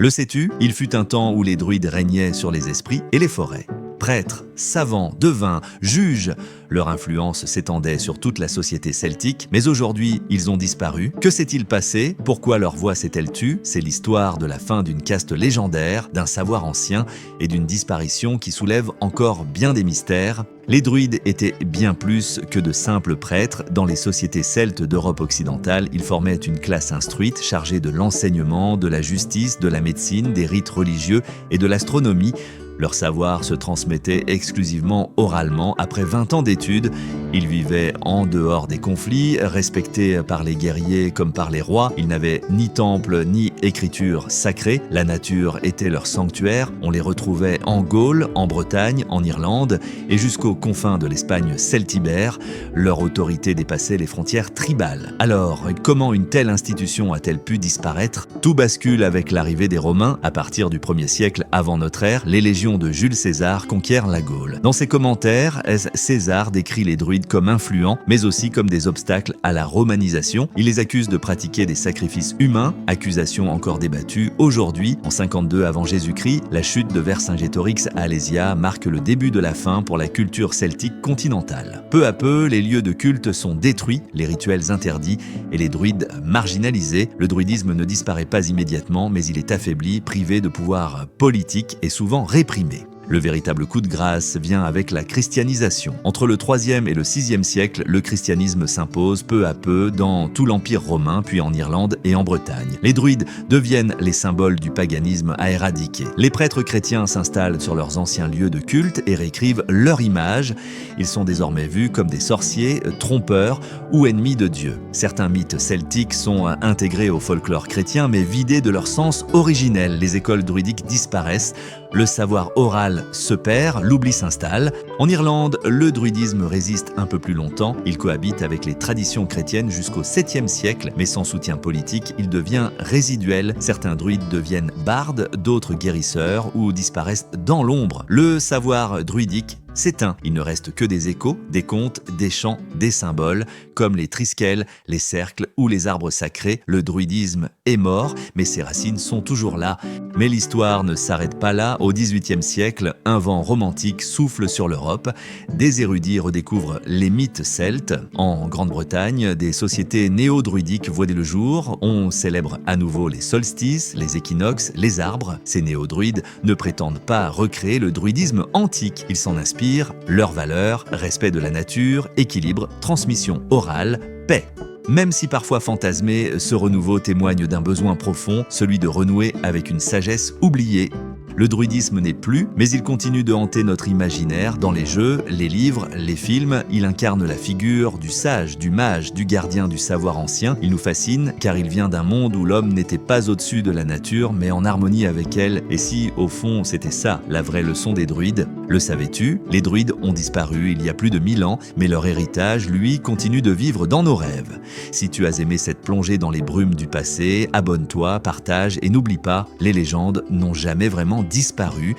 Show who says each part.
Speaker 1: Le sais-tu? Il fut un temps où les druides régnaient sur les esprits et les forêts. Prêtres, savants, devins, juges, leur influence s'étendait sur toute la société celtique, mais aujourd'hui, ils ont disparu. Que s'est-il passé? Pourquoi leur voix s'est-elle tue? C'est l'histoire de la fin d'une caste légendaire, d'un savoir ancien et d'une disparition qui soulève encore bien des mystères. Les druides étaient bien plus que de simples prêtres. Dans les sociétés celtes d'Europe occidentale, ils formaient une classe instruite chargée de l'enseignement, de la justice, de la médecine, des rites religieux et de l'astronomie. Leur savoir se transmettait exclusivement oralement. Après 20 ans d'études, ils vivaient en dehors des conflits, respectés par les guerriers comme par les rois. Ils n'avaient ni temple ni écriture sacrée. La nature était leur sanctuaire. On les retrouvait en Gaule, en Bretagne, en Irlande et jusqu'aux confins de l'Espagne celtibère. Leur autorité dépassait les frontières tribales. Alors, comment une telle institution a-t-elle pu disparaître? Tout bascule avec l'arrivée des Romains. À partir du 1er siècle avant notre ère, les légions de Jules César conquiert la Gaule. Dans ses commentaires, César décrit les druides comme influents, mais aussi comme des obstacles à la romanisation. Il les accuse de pratiquer des sacrifices humains, accusation encore débattue. Aujourd'hui, en 52 avant Jésus-Christ, la chute de Vercingétorix à Alésia marque le début de la fin pour la culture celtique continentale. Peu à peu, les lieux de culte sont détruits, les rituels interdits et les druides marginalisés. Le druidisme ne disparaît pas immédiatement, mais il est affaibli, privé de pouvoir politique et souvent réprimé. Le véritable coup de grâce vient avec la christianisation. Entre le 3e et le 6e siècle, le christianisme s'impose peu à peu dans tout l'Empire romain, puis en Irlande et en Bretagne. Les druides deviennent les symboles du paganisme à éradiquer. Les prêtres chrétiens s'installent sur leurs anciens lieux de culte et réécrivent leur image. Ils sont désormais vus comme des sorciers, trompeurs ou ennemis de Dieu. Certains mythes celtiques sont intégrés au folklore chrétien, mais vidés de leur sens originel. Les écoles druidiques disparaissent. Le savoir oral se perd, l'oubli s'installe. En Irlande, le druidisme résiste un peu plus longtemps. Il cohabite avec les traditions chrétiennes jusqu'au 7e siècle, mais sans soutien politique, il devient résiduel. Certains druides deviennent bardes, d'autres guérisseurs ou disparaissent dans l'ombre. Le savoir druidique s'éteint. Il ne reste que des échos, des contes, des chants, des symboles, comme les triskel, les cercles ou les arbres sacrés. Le druidisme est mort, mais ses racines sont toujours là. Mais l'histoire ne s'arrête pas là. Au XVIIIe siècle, un vent romantique souffle sur l'Europe. Des érudits redécouvrent les mythes celtes. En Grande-Bretagne, des sociétés néo-druidiques voient le jour. On célèbre à nouveau les solstices, les équinoxes, les arbres. Ces néo-druides ne prétendent pas recréer le druidisme antique. Ils s'en inspirent. Leurs valeurs, respect de la nature, équilibre, transmission orale, paix. Même si parfois fantasmé, ce renouveau témoigne d'un besoin profond, celui de renouer avec une sagesse oubliée. Le druidisme n'est plus, mais il continue de hanter notre imaginaire. Dans les jeux, les livres, les films, il incarne la figure du sage, du mage, du gardien du savoir ancien. Il nous fascine car il vient d'un monde où l'homme n'était pas au-dessus de la nature, mais en harmonie avec elle. Et si, au fond, c'était ça, la vraie leçon des druides? Le savais-tu? Les druides ont disparu il y a plus de 1000 ans, mais leur héritage, lui, continue de vivre dans nos rêves. Si tu as aimé cette plongée dans les brumes du passé, abonne-toi, partage et n'oublie pas, les légendes n'ont jamais vraiment disparu.